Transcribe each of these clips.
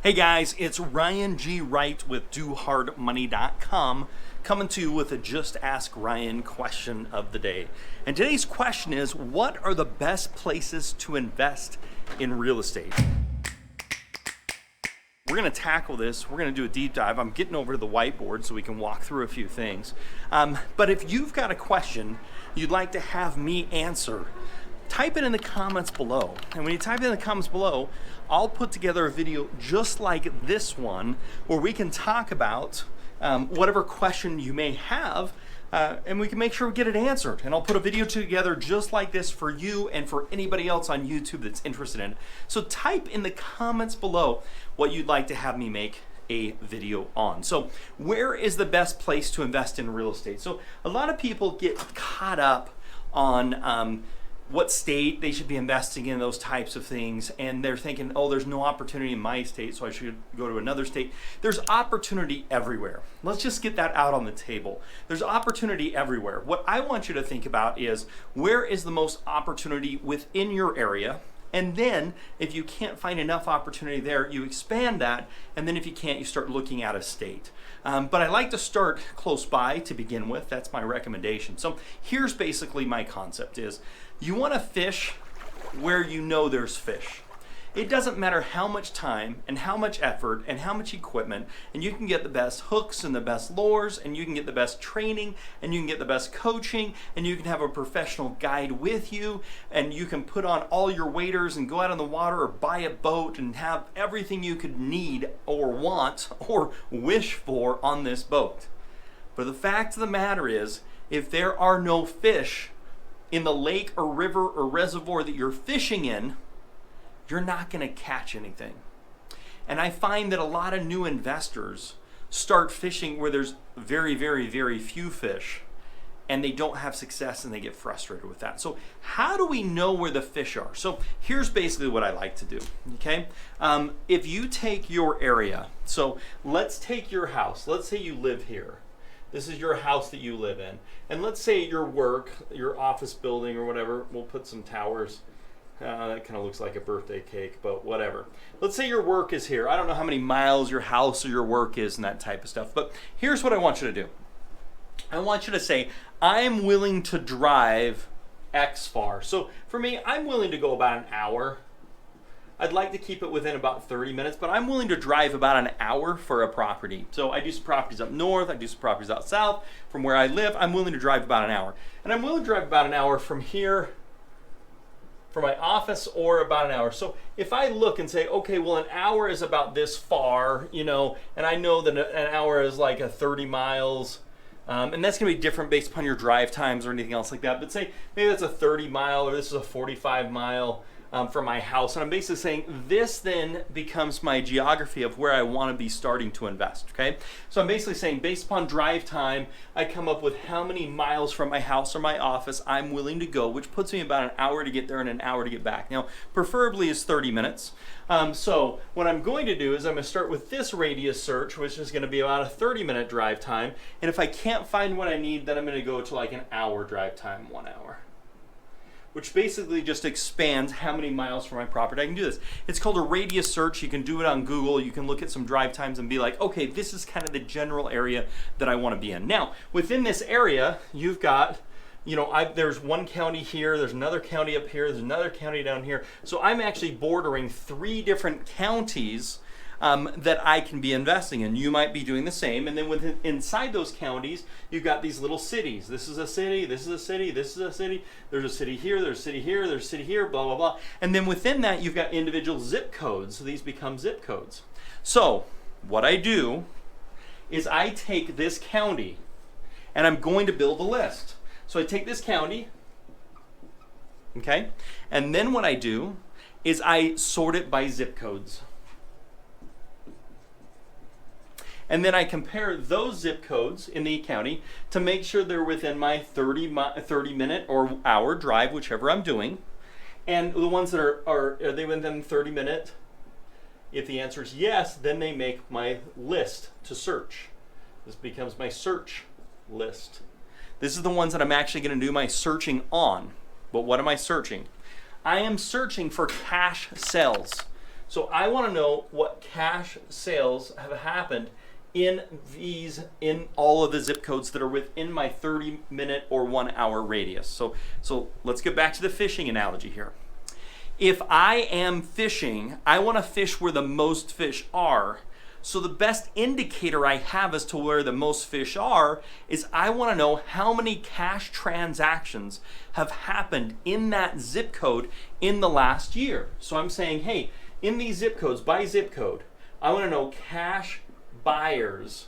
Hey guys, it's Ryan G. Wright with DoHardMoney.com coming to you with a Just Ask Ryan question of the day. And today's question is, what are the best places to invest in real estate? We're going to tackle this. We're going to do a deep dive. I'm getting over to the whiteboard so we can walk through a few things. But if you've got a question you'd like to have me answer, type it in the comments below. And when you type it in the comments below, I'll put together a video just like this one where we can talk about whatever question you may have, and we can make sure we get it answered. And I'll put a video together just like this for you and for anybody else on YouTube that's interested in it. So type in the comments below what you'd like to have me make a video on. So where is the best place to invest in real estate? So a lot of people get caught up on what state they should be investing in, those types of things, and they're thinking, oh, there's no opportunity in my state, so I should go to another state. There's opportunity everywhere. Let's just get that out on the table. There's opportunity everywhere. What I want you to think about is, where is the most opportunity within your area? And then if you can't find enough opportunity there, you expand that, and then if you can't, you start looking at a state. But I like to start close by to begin with. That's my recommendation. So here's basically my concept is, you want to fish where you know there's fish. It doesn't matter how much time and how much effort and how much equipment, and you can get the best hooks and the best lures, and you can get the best training, and you can get the best coaching, and you can have a professional guide with you, and you can put on all your waders and go out on the water or buy a boat and have everything you could need or want or wish for on this boat. But the fact of the matter is, if there are no fish in the lake or river or reservoir that you're fishing in, you're not going to catch anything. And I find that a lot of new investors start fishing where there's very, very, very few fish, and they don't have success and they get frustrated with that. So how do we know where the fish are? So here's basically what I like to do, okay? If you take your area, so let's take your house. Let's say you live here. This is your house that you live in. And let's say your work, your office building or whatever, we'll put some towers. That kind of looks like a birthday cake, but whatever. Let's say your work is here. I don't know how many miles your house or your work is and that type of stuff, but here's what I want you to do. I want you to say, I'm willing to drive X far. So for me, I'm willing to go about an hour. I'd like to keep it within about 30 minutes, but I'm willing to drive about an hour for a property. So I do some properties up north, I do some properties out south. From where I live, I'm willing to drive about an hour. And I'm willing to drive about an hour from here, from my office, or about an hour. So if I look and say, okay, well, an hour is about this far, you know, and I know that an hour is like a 30 miles, and that's gonna be different based upon your drive times or anything else like that. But say maybe that's a 30 mile or this is a 45 mile from my house. And I'm basically saying this then becomes my geography of where I want to be starting to invest, okay? So I'm basically saying based upon drive time, I come up with how many miles from my house or my office I'm willing to go, which puts me about an hour to get there and an hour to get back. Now, preferably is 30 minutes. So what I'm going to do is I'm going to start with this radius search, which is going to be about a 30-minute drive time. And if I can't find what I need, then I'm going to go to like an hour drive time, 1 hour, which basically just expands how many miles from my property I can do this. It's called a radius search. You can do it on Google. You can look at some drive times and be like, okay, this is kind of the general area that I want to be in. Now, within this area, you've got, you know, there's one county here, there's another county up here, there's another county down here. So I'm actually bordering 3 different counties that I can be investing in. You might be doing the same, and then inside those counties, you've got these little cities. This is a city, this is a city, this is a city, there's a city here, there's a city here, there's a city here, blah, blah, blah. And then within that, you've got individual zip codes, so these become zip codes. So what I do is I take this county, and I'm going to build a list. So I take this county, okay, and then what I do is I sort it by zip codes. And then I compare those zip codes in the county to make sure they're within my 30-minute or hour drive, whichever I'm doing. And the ones that are they within 30-minute? If the answer is yes, then they make my list to search. This becomes my search list. This is the ones that I'm actually going to do my searching on. But what am I searching? I am searching for cash sales. So I want to know what cash sales have happened in all of the zip codes that are within my 30-minute or 1 hour radius. So let's get back to the fishing analogy here. If I am fishing, I want to fish where the most fish are. So the best indicator I have as to where the most fish are is I want to know how many cash transactions have happened in that zip code in the last year. So I'm saying, hey, in these zip codes, by zip code, I want to know cash buyers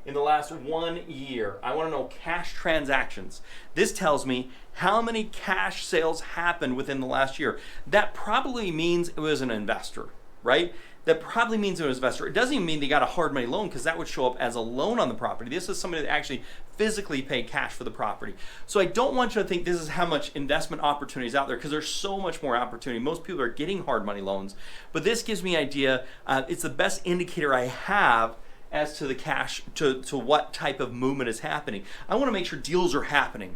in the last 1 year. I want to know cash transactions. This tells me how many cash sales happened within the last year. That probably means it was an investor, right? That probably means it was an investor. It doesn't even mean they got a hard money loan, because that would show up as a loan on the property. This is somebody that actually physically paid cash for the property. So I don't want you to think this is how much investment opportunity is out there, because there's so much more opportunity. Most people are getting hard money loans, but this gives me an idea. It's the best indicator I have as to the cash, to what type of movement is happening. I want to make sure deals are happening.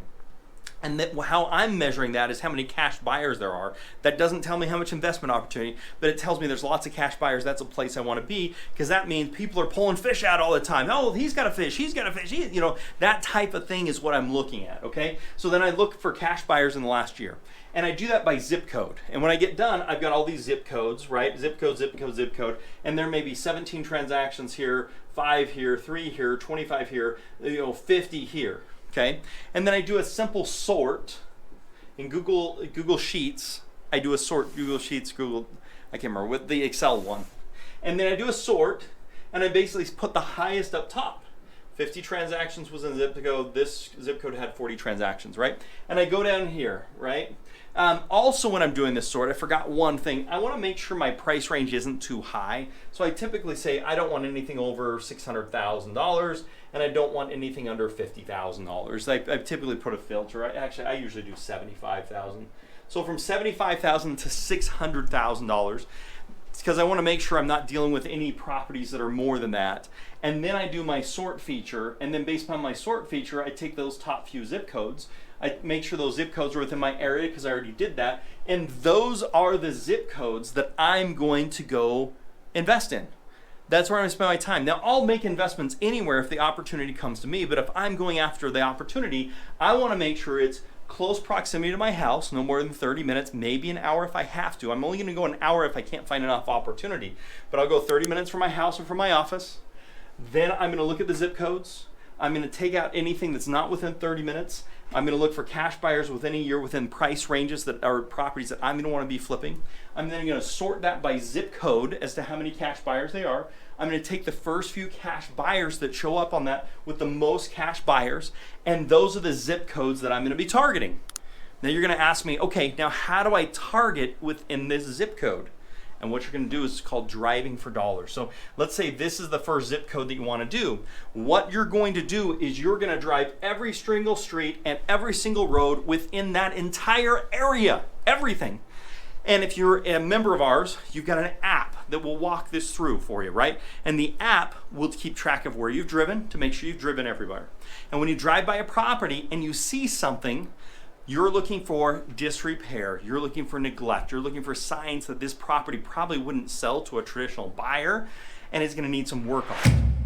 And that how I'm measuring that is how many cash buyers there are. That doesn't tell me how much investment opportunity, but it tells me there's lots of cash buyers. That's a place I want to be, because that means people are pulling fish out all the time. Oh, he's got a fish, he's got a fish. That type of thing is what I'm looking at, okay? So then I look for cash buyers in the last year. And I do that by zip code. And when I get done, I've got all these zip codes, right? Zip code, zip code, zip code. And there may be 17 transactions here, 5 here, 3 here, 25 here, 50 here. Okay, and then I do a simple sort in Google Sheets. I do a sort, I can't remember, with the Excel one. And then I do a sort, and I basically put the highest up top. 50 transactions was in zip code. This zip code had 40 transactions, right? And I go down here, right? Also, when I'm doing this sort, I forgot one thing. I want to make sure my price range isn't too high. So I typically say I don't want anything over $600,000, and I don't want anything under $50,000. I typically put a filter. I usually do $75,000. So from $75,000 to $600,000. It's because I want to make sure I'm not dealing with any properties that are more than that. And then I do my sort feature, and then based on my sort feature, I take those top few zip codes. I make sure those zip codes are within my area, because I already did that. And those are the zip codes that I'm going to go invest in. That's where I'm going to spend my time. Now, I'll make investments anywhere if the opportunity comes to me, but if I'm going after the opportunity, I want to make sure it's close proximity to my house, no more than 30 minutes, maybe an hour if I have to. I'm only going to go an hour if I can't find enough opportunity. But I'll go 30 minutes from my house or from my office. Then I'm going to look at the zip codes. I'm going to take out anything that's not within 30 minutes. I'm going to look for cash buyers within a year within price ranges that are properties that I'm going to want to be flipping. I'm then going to sort that by zip code as to how many cash buyers they are. I'm going to take the first few cash buyers that show up on that with the most cash buyers, and those are the zip codes that I'm going to be targeting. Now you're going to ask me, okay, now how do I target within this zip code? And what you're going to do is called driving for dollars. So let's say this is the first zip code that you want to do. What you're going to do is you're going to drive every single street and every single road within that entire area, everything. And if you're a member of ours, you've got an app that will walk this through for you, right? And the app will keep track of where you've driven to make sure you've driven everywhere. And when you drive by a property and you see something, you're looking for disrepair, you're looking for neglect, you're looking for signs that this property probably wouldn't sell to a traditional buyer and is going to need some work on it.